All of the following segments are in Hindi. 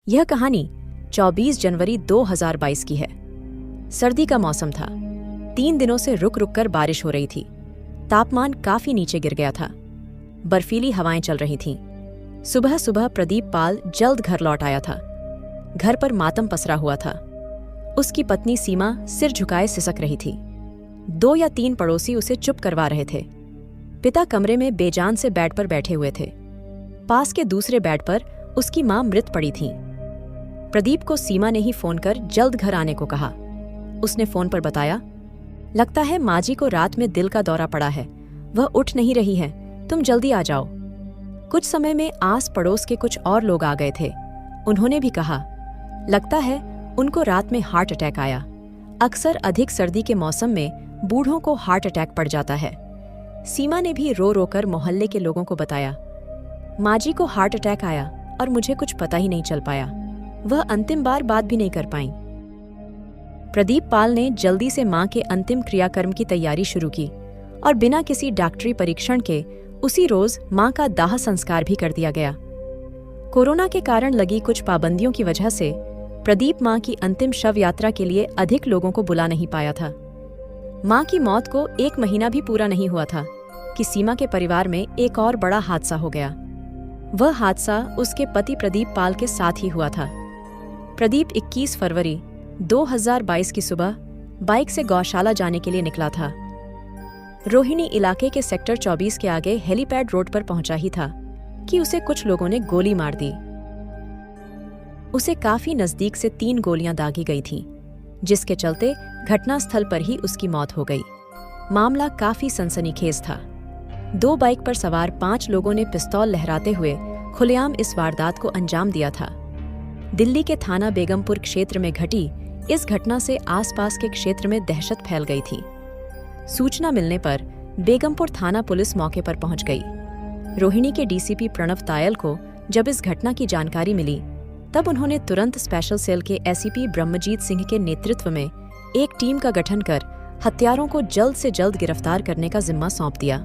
यह कहानी 24 जनवरी 2022 की है। सर्दी का मौसम था। 3 दिनों से रुक रुक कर बारिश हो रही थी। तापमान काफी नीचे गिर गया था। बर्फीली हवाएं चल रही थीं। सुबह सुबह प्रदीप पाल जल्द घर लौट आया था। घर पर मातम पसरा हुआ था। उसकी पत्नी सीमा सिर झुकाए सिसक रही थी। 2 या 3 पड़ोसी उसे चुप करवा रहे थे। पिता कमरे में बेजान से बेड पर बैठे हुए थे। पास के दूसरे बेड पर उसकी मां मृत पड़ी थी। प्रदीप को सीमा ने ही फोन कर जल्द घर आने को कहा। उसने फोन पर बताया, लगता है माँ जी को रात में दिल का दौरा पड़ा है, वह उठ नहीं रही है, तुम जल्दी आ जाओ। कुछ समय में आस पड़ोस के कुछ और लोग आ गए थे। उन्होंने भी कहा, लगता है उनको रात में हार्ट अटैक आया। अक्सर अधिक सर्दी के मौसम में बूढ़ों को हार्ट अटैक पड़ जाता है। सीमा ने भी रो रो कर मोहल्ले के लोगों को बताया, माँ जी को हार्ट अटैक आया और मुझे कुछ पता ही नहीं चल पाया। वह अंतिम बार बात भी नहीं कर पाईं। प्रदीप पाल ने जल्दी से मां के अंतिम क्रियाकर्म की तैयारी शुरू की और बिना किसी डॉक्टरी परीक्षण के उसी रोज मां का दाह संस्कार भी कर दिया गया। कोरोना के कारण लगी कुछ पाबंदियों की वजह से प्रदीप मां की अंतिम शव यात्रा के लिए अधिक लोगों को बुला नहीं पाया था। मां की मौत को 1 महीना भी पूरा नहीं हुआ था कि सीमा के परिवार में एक और बड़ा हादसा हो गया। वह हादसा उसके पति प्रदीप पाल के साथ ही हुआ था। प्रदीप 21 फरवरी 2022 की सुबह बाइक से गौशाला जाने के लिए निकला था। रोहिणी इलाके के सेक्टर 24 के आगे हेलीपैड रोड पर पहुंचा ही था कि उसे कुछ लोगों ने गोली मार दी। उसे काफी नजदीक से 3 गोलियां दागी गई थीं, जिसके चलते घटनास्थल पर ही उसकी मौत हो गई। मामला काफी सनसनीखेज था। 2 बाइक पर सवार 5 लोगों ने पिस्तौल लहराते हुए खुलेआम इस वारदात को अंजाम दिया था। दिल्ली के थाना बेगमपुर क्षेत्र में घटी इस घटना से आसपास के क्षेत्र में दहशत फैल गई थी। सूचना मिलने पर बेगमपुर थाना पुलिस मौके पर पहुंच गई। रोहिणी के डीसीपी प्रणव तायल को जब इस घटना की जानकारी मिली, तब उन्होंने तुरंत स्पेशल सेल के एसीपी ब्रह्मजीत सिंह के नेतृत्व में एक टीम का गठन कर हत्यारों को जल्द से जल्द गिरफ्तार करने का जिम्मा सौंप दिया।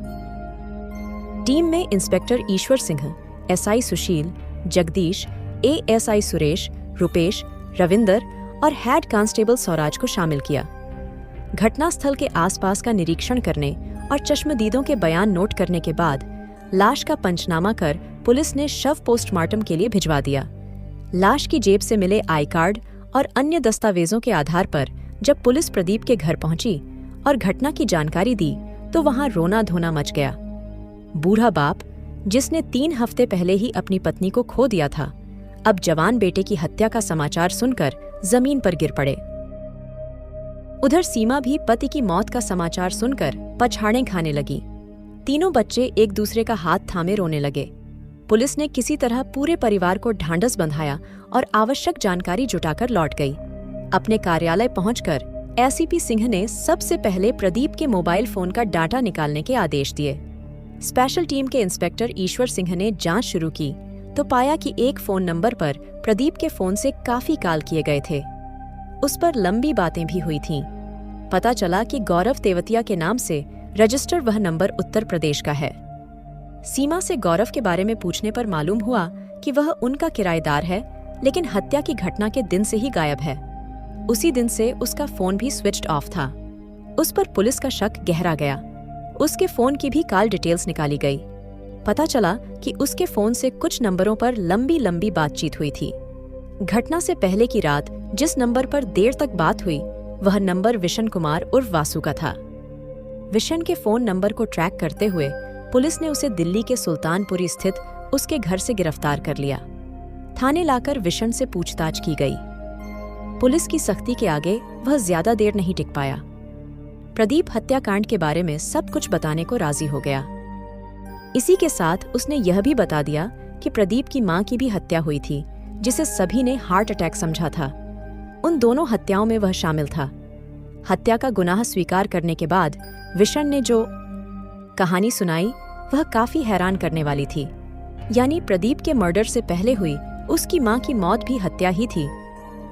टीम में इंस्पेक्टर ईश्वर सिंह, एसआई सुशील, जगदीश, एएसआई सुरेश, रुपेश, रविंदर और हेड कांस्टेबल स्वराज को शामिल किया। घटनास्थल के आसपास का निरीक्षण करने और चश्मदीदों के बयान नोट करने के बाद लाश का पंचनामा कर पुलिस ने शव पोस्टमार्टम के लिए भिजवा दिया। लाश की जेब से मिले आई कार्ड और अन्य दस्तावेजों के आधार पर जब पुलिस प्रदीप के घर पहुंची और घटना की जानकारी दी तो वहां रोना धोना मच गया। बूढ़ा बाप, जिसने 3 हफ्ते पहले ही अपनी पत्नी को खो दिया था, अब जवान बेटे की हत्या का समाचार सुनकर जमीन पर गिर पड़े। उधर सीमा भी पति की मौत का समाचार सुनकर पछाड़ें खाने लगी। तीनों बच्चे एक दूसरे का हाथ थामे रोने लगे। पुलिस ने किसी तरह पूरे परिवार को ढांढस बंधाया और आवश्यक जानकारी जुटाकर लौट गई। अपने कार्यालय पहुंचकर एसीपी सिंह ने सबसे पहले प्रदीप के मोबाइल फोन का डाटा निकालने के आदेश दिए। स्पेशल टीम के इंस्पेक्टर ईश्वर सिंह ने जांच शुरू की तो पाया कि एक फोन नंबर पर प्रदीप के फोन से काफी कॉल किए गए थे। उस पर लंबी बातें भी हुई थीं। पता चला कि गौरव तेवतिया के नाम से रजिस्टर वह नंबर उत्तर प्रदेश का है। सीमा से गौरव के बारे में पूछने पर मालूम हुआ कि वह उनका किराएदार है, लेकिन हत्या की घटना के दिन से ही गायब है। उसी दिन से उसका फोन भी स्विच्ड ऑफ था। उस पर पुलिस का शक गहरा गया। उसके फोन की भी कॉल डिटेल्स निकाली गई। पता चला कि उसके फोन से कुछ नंबरों पर लंबी लंबी बातचीत हुई थी। घटना से पहले की रात जिस नंबर पर देर तक बात हुई, वह नंबर विशन कुमार उर्फ वासु का था। विशन के फोन नंबर को ट्रैक करते हुए पुलिस ने उसे दिल्ली के सुल्तानपुरी स्थित उसके घर से गिरफ्तार कर लिया। थाने लाकर विशन से पूछताछ की गई। पुलिस की सख्ती के आगे वह ज्यादा देर नहीं टिक पाया। प्रदीप हत्याकांड के बारे में सब कुछ बताने को राजी हो गया। इसी के साथ उसने यह भी बता दिया कि प्रदीप की मां की भी हत्या हुई थी, जिसे सभी ने हार्ट अटैक समझा था। उन दोनों हत्याओं में वह शामिल था। हत्या का गुनाह स्वीकार करने के बाद विशन ने जो कहानी सुनाई वह काफी हैरान करने वाली थी। यानी प्रदीप के मर्डर से पहले हुई उसकी मां की मौत भी हत्या ही थी।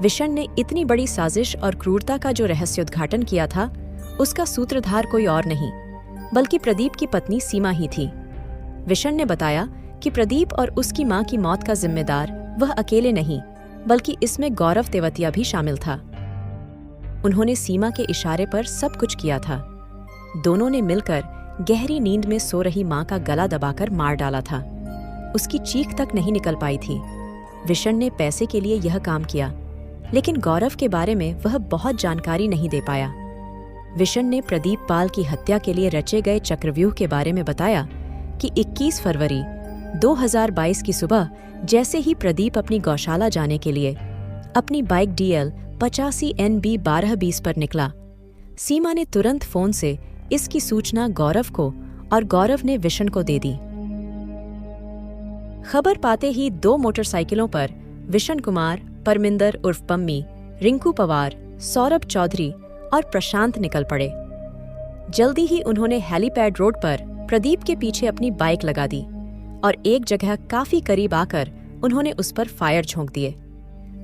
विशन ने इतनी बड़ी साजिश और क्रूरता का जो रहस्योद्घाटन किया था, उसका सूत्रधार कोई और नहीं बल्कि प्रदीप की पत्नी सीमा ही थी। विशन ने बताया कि प्रदीप और उसकी मां की मौत का जिम्मेदार वह अकेले नहीं बल्कि इसमें गौरव तेवतिया भी शामिल था। उन्होंने सीमा के इशारे पर सब कुछ किया था। दोनों ने मिलकर गहरी नींद में सो रही मां का गला दबाकर मार डाला था। उसकी चीख तक नहीं निकल पाई थी। विशन ने पैसे के लिए यह काम किया, लेकिन गौरव के बारे में वह बहुत जानकारी नहीं दे पाया। विशन ने प्रदीप पाल की हत्या के लिए रचे गए चक्रव्यूह के बारे में बताया कि 21 फरवरी 2022 की सुबह जैसे ही प्रदीप अपनी गौशाला जाने के लिए अपनी बाइक DL 85 NB 1220 पर निकला, सीमा ने तुरंत फोन से इसकी सूचना गौरव को और गौरव ने विशन को दे दी। खबर पाते ही 2 मोटरसाइकिलों पर विशन कुमार, परमिंदर उर्फ पम्मी, रिंकू पवार, सौरभ चौधरी और प्रशांत निकल पड़े। जल्दी ही उन्होंने हेलीपैड रोड पर प्रदीप के पीछे अपनी बाइक लगा दी और एक जगह काफी करीब आकर उन्होंने उस पर फायर झोंक दिए।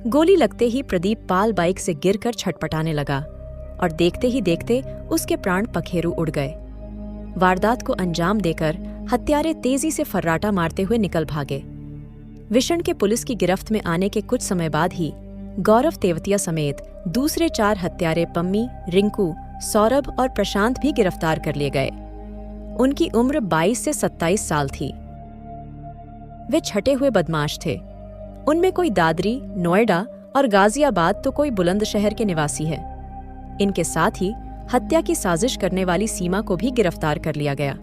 गोली लगते ही प्रदीप पाल बाइक से गिरकर छटपटाने लगा और देखते ही देखते उसके प्राण पखेरु उड़ गए। वारदात को अंजाम देकर हत्यारे तेजी से फर्राटा मारते हुए निकल भागे। विशन के पुलिस की गिरफ्त में आने के कुछ समय बाद ही गौरव तेवतिया समेत दूसरे 4 हत्यारे पम्मी, रिंकू, सौरभ और प्रशांत भी गिरफ्तार कर लिए गए। उनकी उम्र 22 से 27 साल थी। वे छटे हुए बदमाश थे। उनमें कोई दादरी, नोएडा और गाजियाबाद तो कोई बुलंदशहर के निवासी है। इनके साथ ही हत्या की साजिश करने वाली सीमा को भी गिरफ्तार कर लिया गया।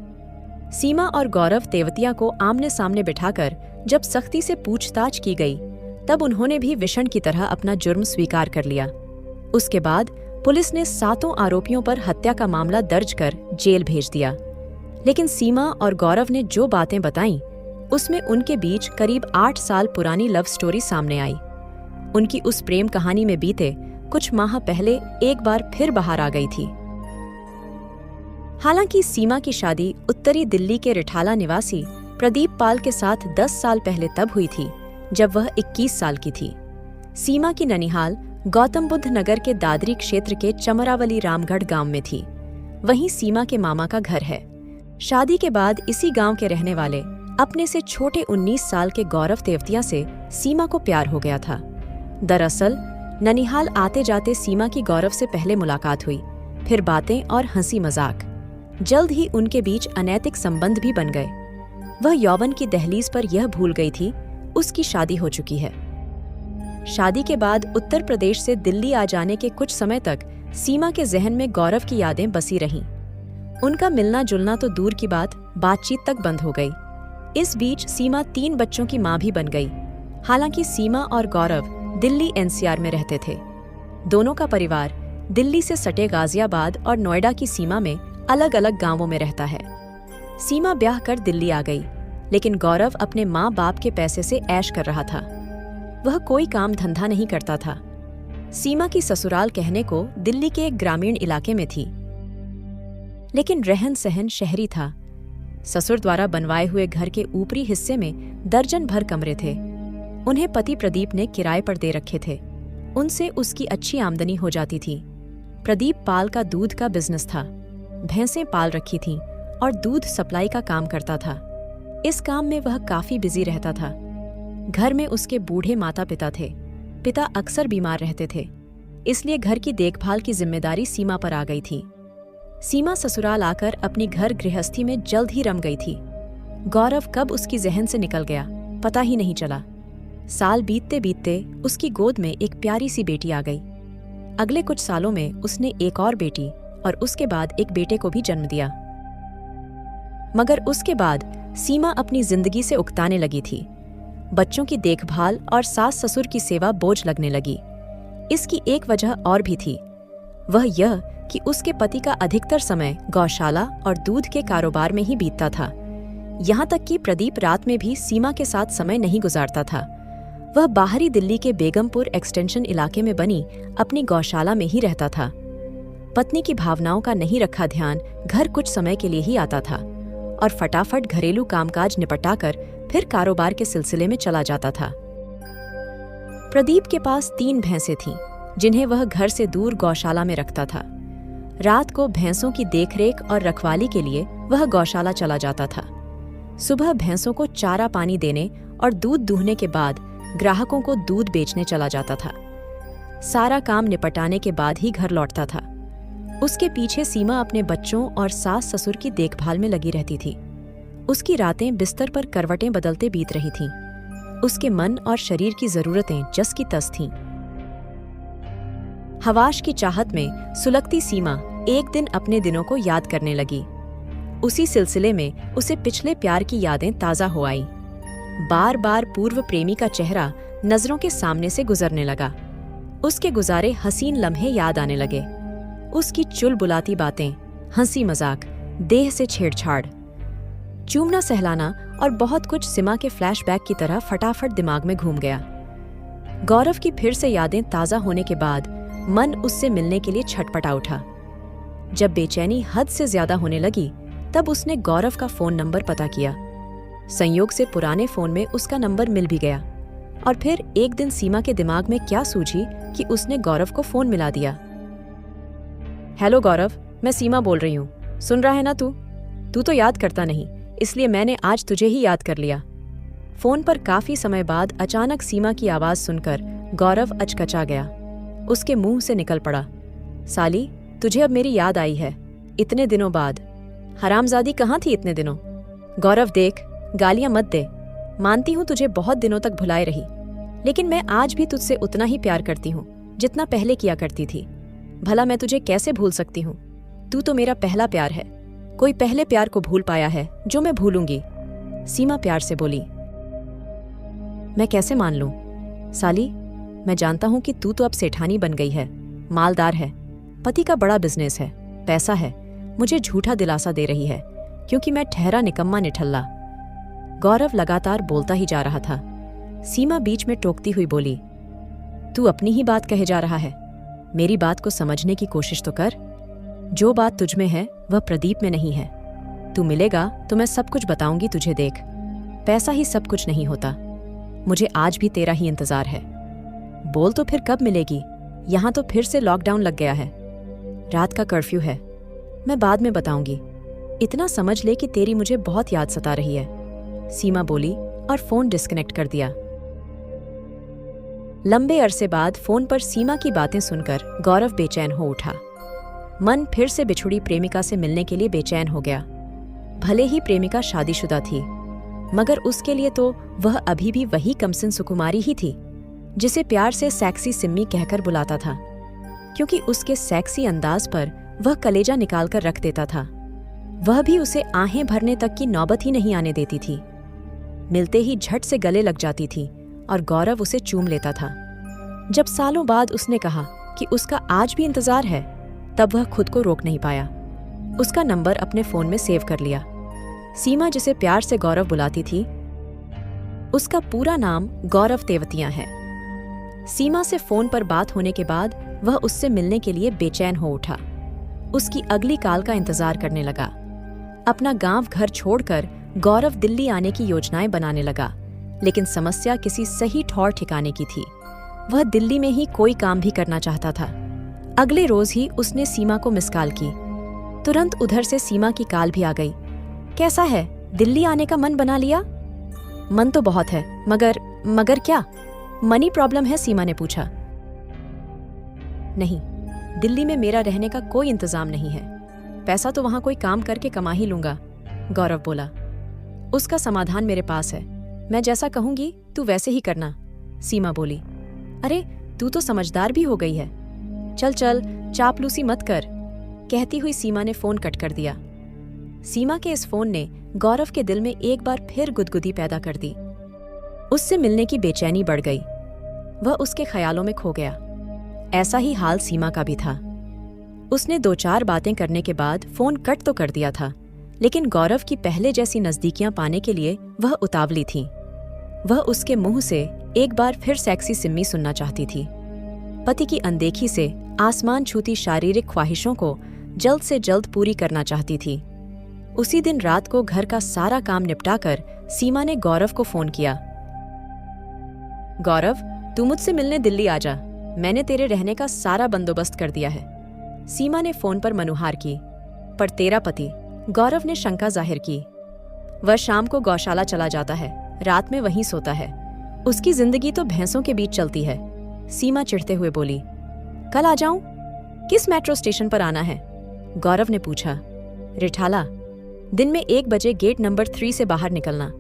सीमा और गौरव तेवतिया को आमने सामने बिठाकर जब सख्ती से पूछताछ की गई, तब उन्होंने भी विशन की तरह अपना जुर्म स्वीकार कर लिया। उसके बाद पुलिस ने 7 आरोपियों पर हत्या का मामला दर्ज कर जेल भेज दिया। लेकिन सीमा और गौरव ने जो बातें बताईं, उसमें उनके बीच करीब 8 साल पुरानी लव स्टोरी सामने आई। उनकी उस प्रेम कहानी में बीते कुछ माह पहले एक बार फिर बाहर आ गई थी। हालांकि सीमा की शादी उत्तरी दिल्ली के रिठाला निवासी प्रदीप पाल के साथ 10 साल पहले तब हुई थी, जब वह 21 साल की थी। सीमा की ननिहाल गौतम बुद्ध नगर के दादरी क्षेत्र के चमरावली रामगढ़ गांव में थी। वहीं सीमा के मामा का घर है। शादी के बाद इसी गांव के रहने वाले अपने से छोटे 19 साल के गौरव तेवतिया से सीमा को प्यार हो गया था। दरअसल ननिहाल आते जाते सीमा की गौरव से पहले मुलाकात हुई, फिर बातें और हंसी मजाक। जल्द ही उनके बीच अनैतिक संबंध भी बन गए। वह यौवन की दहलीज पर यह भूल गई थी उसकी शादी हो चुकी है। शादी के बाद उत्तर प्रदेश से दिल्ली आ जाने के कुछ समय तक सीमा के जहन में गौरव की यादें बसी रहीं। उनका मिलना जुलना तो दूर की बात, बातचीत तक बंद हो गई। इस बीच सीमा 3 बच्चों की मां भी बन गई। हालांकि सीमा और गौरव दिल्ली NCR में रहते थे। दोनों का परिवार दिल्ली से सटे गाजियाबाद और नोएडा की सीमा में अलग अलग गांवों में रहता है। सीमा ब्याह कर दिल्ली आ गई, लेकिन गौरव अपने माँ बाप के पैसे से ऐश कर रहा था। वह कोई काम धंधा नहीं करता था। सीमा की ससुराल कहने को दिल्ली के एक ग्रामीण इलाके में थी, लेकिन रहन सहन शहरी था। ससुर द्वारा बनवाए हुए घर के ऊपरी हिस्से में दर्जन भर कमरे थे। उन्हें पति प्रदीप ने किराए पर दे रखे थे। उनसे उसकी अच्छी आमदनी हो जाती थी। प्रदीप पाल का दूध का बिजनेस था। भैंसें पाल रखी थीं और दूध सप्लाई का काम करता था। इस काम में वह काफी बिजी रहता था। घर में उसके बूढ़े माता पिता थे। पिता अक्सर बीमार रहते थे, इसलिए घर की देखभाल की जिम्मेदारी सीमा पर आ गई थी। सीमा ससुराल आकर अपनी घर गृहस्थी में जल्द ही रम गई थी। गौरव कब उसकी जहन से निकल गया पता ही नहीं चला। साल बीतते बीतते उसकी गोद में एक प्यारी सी बेटी आ गई। अगले कुछ सालों में उसने एक और बेटी और उसके बाद एक बेटे को भी जन्म दिया। मगर उसके बाद सीमा अपनी जिंदगी से उकताने लगी थी। बच्चों की देखभाल और सास ससुर की सेवा बोझ लगने लगी। इसकी एक वजह और भी थी, वह यह कि उसके पति का अधिकतर समय गौशाला और दूध के कारोबार में ही बीतता था। यहाँ तक कि प्रदीप रात में भी सीमा के साथ समय नहीं गुजारता था। वह बाहरी दिल्ली के बेगमपुर एक्सटेंशन इलाके में बनी अपनी गौशाला में ही रहता था। पत्नी की भावनाओं का नहीं रखा ध्यान घर कुछ समय के लिए ही आता था और फटाफट घरेलू कामकाज निपटाकर फिर कारोबार के सिलसिले में चला जाता था। प्रदीप के पास 3 भैंसें थीं, जिन्हें वह घर से दूर गौशाला में रखता था। रात को भैंसों की देखरेख और रखवाली के लिए वह गौशाला चला जाता था। सुबह भैंसों को चारा पानी देने और दूध दूहने के बाद ग्राहकों को दूध बेचने चला जाता था। सारा काम निपटाने के बाद ही घर लौटता था। उसके पीछे सीमा अपने बच्चों और सास ससुर की देखभाल में लगी रहती थी। उसकी रातें बिस्तर पर करवटें बदलते बीत रही थीं। उसके मन और शरीर की जरूरतें जस की तस थीं। हवाश की चाहत में सुलगती सीमा एक दिन अपने दिनों को याद करने लगी। उसी सिलसिले में उसे पिछले प्यार की यादें ताजा हो आईं। बार बार पूर्व प्रेमी का चेहरा नजरों के सामने से गुजरने लगा। उसके गुजारे हसीन लम्हे याद आने लगे। उसकी चुलबुलाती बातें, हंसी मजाक, देह से छेड़छाड़, चूमना सहलाना और बहुत कुछ सीमा के फ्लैशबैक की तरह फटाफट दिमाग में घूम गया। गौरव की फिर से यादें ताजा होने के बाद मन उससे मिलने के लिए छटपटा उठा। जब बेचैनी हद से ज्यादा होने लगी तब उसने गौरव का फोन नंबर पता किया। संयोग से पुराने फोन में उसका नंबर मिल भी गया। और फिर एक दिन सीमा के दिमाग में क्या सूझी कि उसने गौरव को फोन मिला दिया। हेलो गौरव, मैं सीमा बोल रही हूँ। सुन रहा है ना तू? तू तो याद करता नहीं, इसलिए मैंने आज तुझे ही याद कर लिया। फोन पर काफी समय बाद अचानक सीमा की आवाज सुनकर गौरव अचकचा गया। उसके मुंह से निकल पड़ा, साली, तुझे अब मेरी याद आई है, इतने दिनों बाद। हरामजादी कहाँ थी इतने दिनों? गौरव देख, गालियां मत दे। मानती हूँ तुझे बहुत दिनों तक भुलाए रही, लेकिन मैं आज भी तुझसे उतना ही प्यार करती हूँ जितना पहले किया करती थी। भला मैं तुझे कैसे भूल सकती हूँ? तू तो मेरा पहला प्यार है। कोई पहले प्यार को भूल पाया है जो मैं भूलूंगी? सीमा प्यार से बोली। मैं कैसे मान लूं? साली, मैं जानता हूं कि तू तो अब सेठानी बन गई है, मालदार है, पति का बड़ा बिजनेस है, पैसा है। मुझे झूठा दिलासा दे रही है क्योंकि मैं ठहरा निकम्मा निठल्ला। गौरव लगातार बोलता ही जा रहा था। सीमा बीच में टोकती हुई बोली, तू अपनी ही बात कहे जा रहा है। मेरी बात को समझने की कोशिश तो कर। जो बात तुझमें है वह प्रदीप में नहीं है। तू मिलेगा तो मैं सब कुछ बताऊंगी तुझे। देख, पैसा ही सब कुछ नहीं होता। मुझे आज भी तेरा ही इंतजार है। बोल तो फिर कब मिलेगी? यहाँ तो फिर से लॉकडाउन लग गया है। रात का कर्फ्यू है। मैं बाद में बताऊंगी। इतना समझ ले कि तेरी मुझे बहुत याद सता रही है, सीमा बोली और फोन डिस्कनेक्ट कर दिया। लंबे अरसे बाद फोन पर सीमा की बातें सुनकर गौरव बेचैन हो उठा। मन फिर से बिछुड़ी प्रेमिका से मिलने के लिए बेचैन हो गया। भले ही प्रेमिका शादीशुदा थी, मगर उसके लिए तो वह अभी भी वही कमसिन सुकुमारी ही थी जिसे प्यार से सेक्सी सिम्मी कहकर बुलाता था, क्योंकि उसके सेक्सी अंदाज पर वह कलेजा निकाल कर रख देता था। वह भी उसे आहें भरने तक की नौबत ही नहीं आने देती थी। मिलते ही झट से गले लग जाती थी और गौरव उसे चूम लेता था। जब सालों बाद उसने कहा कि उसका आज भी इंतजार है, तब वह खुद को रोक नहीं पाया। उसका नंबर अपने फोन में सेव कर लिया। सीमा जिसे प्यार से गौरव बुलाती थी, उसका पूरा नाम गौरव तेवतिया है। सीमा से फोन पर बात होने के बाद वह उससे मिलने के लिए बेचैन हो उठा। उसकी अगली कॉल का इंतजार करने लगा। अपना गांव घर छोड़कर गौरव दिल्ली आने की योजनाएं बनाने लगा, लेकिन समस्या किसी सही ठौर ठिकाने की थी। वह दिल्ली में ही कोई काम भी करना चाहता था। अगले रोज ही उसने सीमा को मिस कॉल की। तुरंत उधर से सीमा की कॉल भी आ गई। कैसा है, दिल्ली आने का मन बना लिया? मन तो बहुत है, मगर क्या मनी प्रॉब्लम है? सीमा ने पूछा। नहीं, दिल्ली में मेरा रहने का कोई इंतजाम नहीं है। पैसा तो वहां कोई काम करके कमा ही लूंगा, गौरव बोला। उसका समाधान मेरे पास है। मैं जैसा कहूंगी तू वैसे ही करना, सीमा बोली। अरे, तू तो समझदार भी हो गई है। चल चल, चापलूसी मत कर, कहती हुई सीमा ने फोन कट कर दिया। सीमा के इस फोन ने गौरव के दिल में एक बार फिर गुदगुदी पैदा कर दी। उससे मिलने की बेचैनी बढ़ गई। वह उसके ख्यालों में खो गया। ऐसा ही हाल सीमा का भी था। उसने 2-4 बातें करने के बाद फोन कट तो कर दिया था, लेकिन गौरव की पहले जैसी नजदीकियां पाने के लिए वह उतावली थी। वह उसके मुंह से एक बार फिर सेक्सी सिम्मी सुनना चाहती थी। पति की अनदेखी से आसमान छूती शारीरिक ख्वाहिशों को जल्द से जल्द पूरी करना चाहती थी। उसी दिन रात को घर का सारा काम निपटाकर सीमा ने गौरव को फोन किया। गौरव, तू मुझसे मिलने दिल्ली आ जा। मैंने तेरे रहने का सारा बंदोबस्त कर दिया है। सीमा ने फोन पर मनुहार की। पर तेरा पति? गौरव ने शंका जाहिर की। वह शाम को गौशाला चला जाता है, रात में वहीं सोता है। उसकी जिंदगी तो भैंसों के बीच चलती है, सीमा चिढ़ते हुए बोली। कल आ जाऊं? किस मेट्रो स्टेशन पर आना है? गौरव ने पूछा। रिठाला, दिन में 1 बजे गेट नंबर 3 से बाहर निकलना।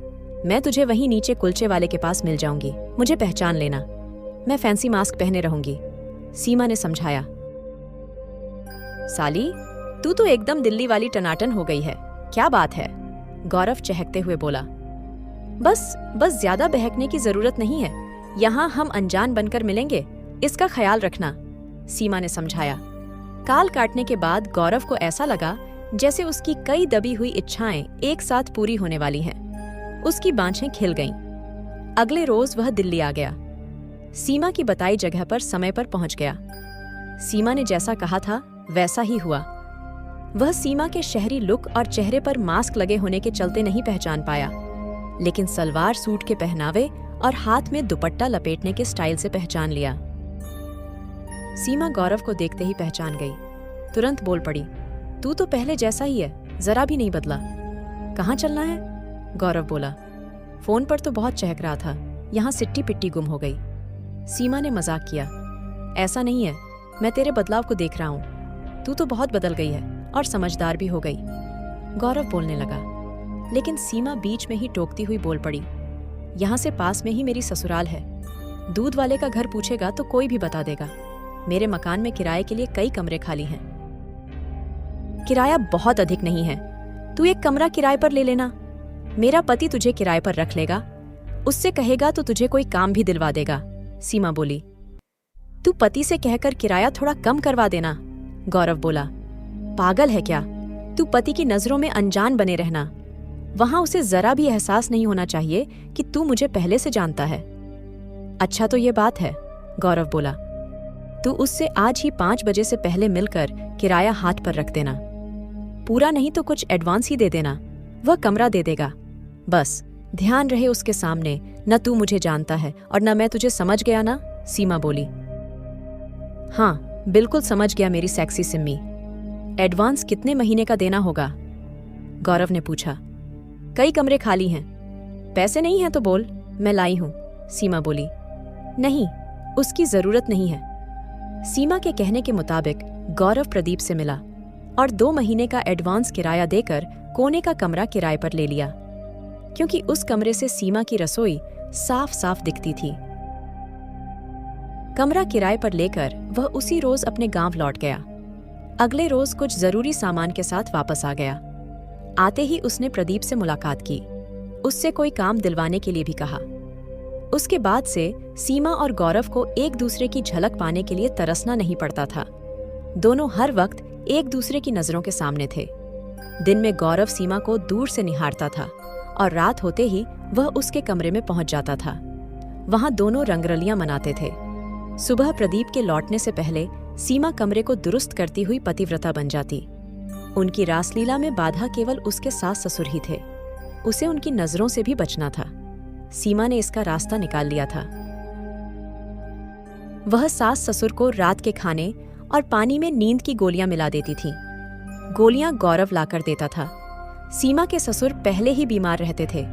मैं तुझे वहीं नीचे कुलचे वाले के पास मिल जाऊंगी, मुझे पहचान लेना। मैं फैंसी मास्क पहने रहूंगी, सीमा ने समझाया। साली, तू तो एकदम दिल्ली वाली टनाटन हो गई है, क्या बात है? गौरव चहकते हुए बोला। बस ज्यादा बहकने की जरूरत नहीं है, यहाँ हम अनजान बनकर मिलेंगे, इसका ख्याल रखना, सीमा ने समझाया। काल काटने के बाद गौरव को ऐसा लगा जैसे उसकी कई दबी हुई इच्छाएं एक साथ पूरी होने वाली हैं। उसकी बाँछें खिल गईं। अगले रोज वह दिल्ली आ गया। सीमा की बताई जगह पर समय पर पहुंच गया। सीमा ने जैसा कहा था वैसा ही हुआ। वह सीमा के शहरी लुक और चेहरे पर मास्क लगे होने के चलते नहीं पहचान पाया, लेकिन सलवार सूट के पहनावे और हाथ में दुपट्टा लपेटने के स्टाइल से पहचान लिया। सीमा गौरव को देखते ही पहचान गई। तुरंत बोल पड़ी, तू तो पहले जैसा ही है, जरा भी नहीं बदला। कहाँ चलना है? गौरव बोला। फोन पर तो बहुत चहक रहा था, यहाँ सिट्टी पिट्टी गुम हो गई। सीमा ने मजाक किया। ऐसा नहीं है, मैं तेरे बदलाव को देख रहा हूँ। तू तो बहुत बदल गई है और समझदार भी हो गई। गौरव बोलने लगा, लेकिन सीमा बीच में ही टोकती हुई बोल पड़ी। यहाँ से पास में ही मेरी ससुराल है। दूध वाले का घर पूछेगा तो कोई भी बता देगा। मेरे मकान में किराए के लिए कई कमरे खाली हैं। किराया बहुत अधिक नहीं है, तू एक कमरा किराए पर ले लेना। मेरा पति तुझे किराए पर रख लेगा, उससे कहेगा तो तुझे कोई काम भी दिलवा देगा, सीमा बोली। तू पति से कहकर किराया थोड़ा कम करवा देना, गौरव बोला। पागल है क्या? तू पति की नजरों में अनजान बने रहना। वहां उसे जरा भी एहसास नहीं होना चाहिए कि तू मुझे पहले से जानता है। अच्छा तो ये बात है, गौरव बोला। तू उससे आज ही 5 बजे से पहले मिलकर किराया हाथ पर रख देना। पूरा नहीं तो कुछ एडवांस ही दे देना, वह कमरा दे देगा। बस ध्यान रहे उसके सामने न तू मुझे जानता है और न मैं तुझे, समझ गया ना? सीमा बोली। हाँ बिल्कुल समझ गया मेरी सेक्सी सिम्मी। एडवांस कितने महीने का देना होगा? गौरव ने पूछा। कई कमरे खाली हैं। पैसे नहीं हैं तो बोल, मैं लाई हूं, सीमा बोली। नहीं, उसकी जरूरत नहीं है। सीमा के कहने के मुताबिक गौरव प्रदीप से मिला और 2 महीने का एडवांस किराया देकर कोने का कमरा किराए पर ले लिया, क्योंकि उस कमरे से सीमा की रसोई साफ साफ दिखती थी। कमरा किराए पर लेकर वह उसी रोज अपने गांव लौट गया। अगले रोज कुछ जरूरी सामान के साथ वापस आ गया। आते ही उसने प्रदीप से मुलाकात की, उससे कोई काम दिलवाने के लिए भी कहा। उसके बाद से सीमा और गौरव को एक दूसरे की झलक पाने के लिए तरसना नहीं पड़ता था। दोनों हर वक्त एक दूसरे की नजरों के सामने थे। दिन में गौरव सीमा को दूर से निहारता था और रात होते ही वह उसके कमरे में पहुंच जाता था। वहां दोनों रंगरलियां मनाते थे। सुबह प्रदीप के लौटने से पहले सीमा कमरे को दुरुस्त करती हुई पतिव्रता बन जाती। उनकी रासलीला में बाधा केवल उसके सास ससुर ही थे। उसे उनकी नजरों से भी बचना था। सीमा ने इसका रास्ता निकाल लिया था। वह सास ससुर को रात के खाने और पानी में नींद की गोलियां मिला देती थी। गोलियां गौरव लाकर देता था। सीमा के ससुर पहले ही बीमार रहते थे।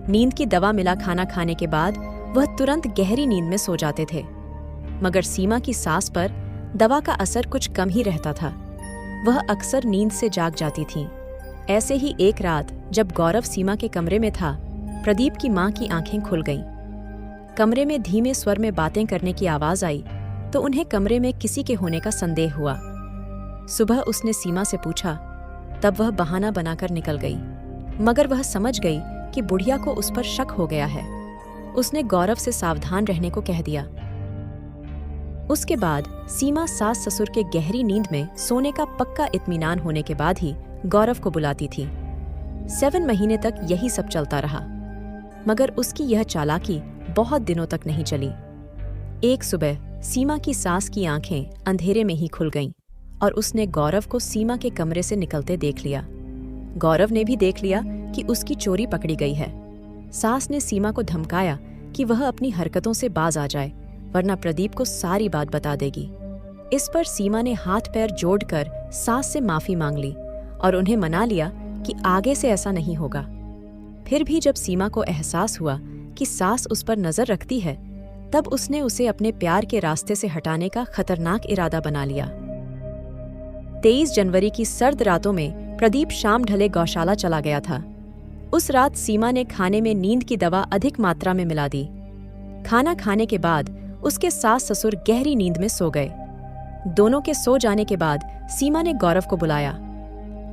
नींद की दवा मिला खाना खाने के बाद वह तुरंत गहरी नींद में सो जाते थे, मगर सीमा की सास पर दवा का असर कुछ कम ही रहता था। वह अक्सर नींद से जाग जाती थीं। ऐसे ही एक रात जब गौरव सीमा के कमरे में था, प्रदीप की मां की आंखें खुल गईं। कमरे में धीमे स्वर में बातें करने की आवाज आई तो उन्हें कमरे में किसी के होने का संदेह हुआ। सुबह उसने सीमा से पूछा, तब वह बहाना बनाकर निकल गई, मगर वह समझ गई कि बुढ़िया को उस पर शक हो गया है। उसने गौरव से सावधान रहने को कह दिया। उसके बाद सीमा सास ससुर के गहरी नींद में सोने का पक्का इत्मीनान होने के बाद ही गौरव को बुलाती थी। 7 महीने तक यही सब चलता रहा, मगर उसकी यह चालाकी बहुत दिनों तक नहीं चली। एक सुबह सीमा की सास की आंखें अंधेरे में ही खुल गईं और उसने गौरव को सीमा के कमरे से निकलते देख लिया। गौरव ने भी देख लिया कि उसकी चोरी पकड़ी गई है। सास ने सीमा को धमकाया कि वह अपनी हरकतों से बाज आ जाए, वरना प्रदीप को सारी बात बता देगी। इस पर सीमा ने हाथ पैर जोड़कर सास से माफी मांग ली और उन्हें मना लिया कि आगे से ऐसा नहीं होगा। फिर भी जब सीमा को एहसास हुआ कि सास उस पर नजर रखती है, तब उसने उसे अपने प्यार के रास्ते से हटाने का खतरनाक इरादा बना लिया। 23 जनवरी की सर्द रातों में प्रदीप शाम ढले गौशाला चला गया था। उस रात सीमा ने खाने में नींद की दवा अधिक मात्रा में मिला दी। खाना खाने के बाद उसके सास ससुर गहरी नींद में सो गए। दोनों के सो जाने के बाद सीमा ने गौरव को बुलाया।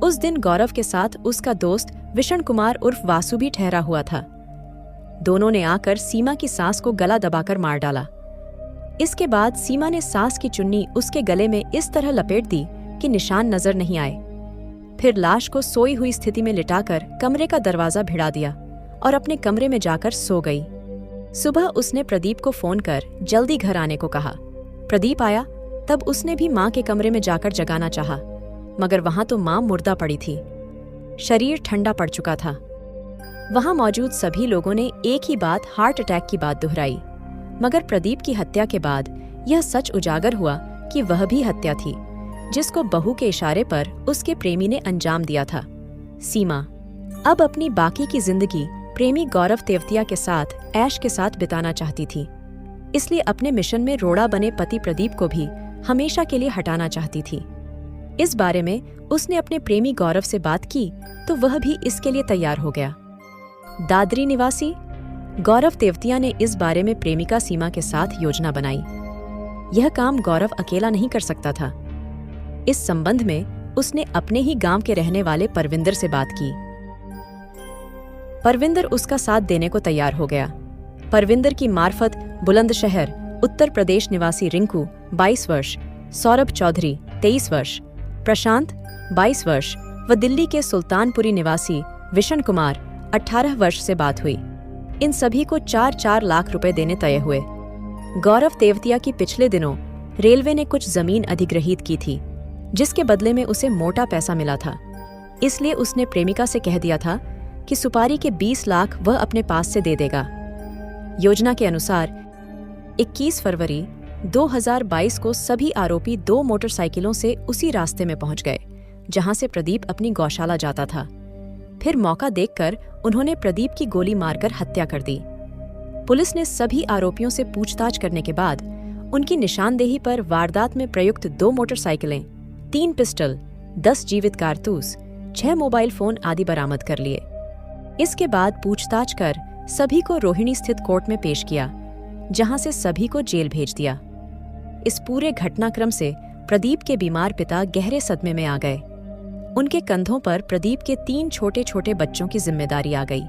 उस दिन गौरव के साथ उसका दोस्त विशन कुमार उर्फ वासु भी ठहरा हुआ था। दोनों ने आकर सीमा की सास को गला दबाकर मार डाला। इसके बाद सीमा ने सास की चुन्नी उसके गले में इस तरह लपेट दी कि निशान नजर नहीं आए। फिर लाश को सोई हुई स्थिति में लिटाकर कमरे का दरवाजा भिड़ा दिया और अपने कमरे में जाकर सो गई। सुबह उसने प्रदीप को फोन कर जल्दी घर आने को कहा। प्रदीप आया, तब उसने भी मां के कमरे में जाकर जगाना चाहा, मगर वहां तो मां मुर्दा पड़ी थी। शरीर ठंडा पड़ चुका था। वहां मौजूद सभी लोगों ने एक ही बात, हार्ट अटैक की बात दोहराई, मगर प्रदीप की हत्या के बाद यह सच उजागर हुआ कि वह भी हत्या थी, जिसको बहू के इशारे पर उसके प्रेमी ने अंजाम दिया था। सीमा अब अपनी बाकी की जिंदगी प्रेमी गौरव तेवतिया के साथ ऐश के साथ बिताना चाहती थी, इसलिए अपने मिशन में रोड़ा बने पति प्रदीप को भी हमेशा के लिए हटाना चाहती थी। इस बारे में उसने अपने प्रेमी गौरव से बात की तो वह भी इसके लिए तैयार हो गया। दादरी निवासी गौरव तेवतिया ने इस बारे में प्रेमिका सीमा के साथ योजना बनाई। यह काम गौरव अकेला नहीं कर सकता था। इस संबंध में उसने अपने ही गांव के रहने वाले परविंदर से बात की। परविंदर उसका साथ देने को तैयार हो गया। परविंदर की मार्फत बुलंदशहर उत्तर प्रदेश निवासी रिंकू 22 वर्ष, सौरभ चौधरी 23 वर्ष, प्रशांत 22 वर्ष व दिल्ली के सुल्तानपुरी निवासी विशन कुमार 18 वर्ष से बात हुई। इन सभी को 4-4 लाख रुपए देने तय हुए। गौरव तेवतिया की पिछले दिनों रेलवे ने कुछ जमीन अधिग्रहित की थी, जिसके बदले में उसे मोटा पैसा मिला था। इसलिए उसने प्रेमिका से कह दिया था कि सुपारी के 20 लाख वह अपने पास से दे देगा। योजना के अनुसार 21 फरवरी 2022 को सभी आरोपी 2 मोटरसाइकिलों से उसी रास्ते में पहुंच गए जहां से प्रदीप अपनी गौशाला जाता था। फिर मौका देखकर उन्होंने प्रदीप की गोली मारकर हत्या कर दी। पुलिस ने सभी आरोपियों से पूछताछ करने के बाद उनकी निशानदेही पर वारदात में प्रयुक्त 2 मोटरसाइकिलें, 3 पिस्टल, 10 जीवित कारतूस, 6 मोबाइल फोन आदि बरामद कर लिए। इसके बाद पूछताछ कर सभी को रोहिणी स्थित कोर्ट में पेश किया, जहां से सभी को जेल भेज दिया। इस पूरे घटनाक्रम से प्रदीप के बीमार पिता गहरे सदमे में आ गए। उनके कंधों पर प्रदीप के 3 छोटे छोटे बच्चों की जिम्मेदारी आ गई।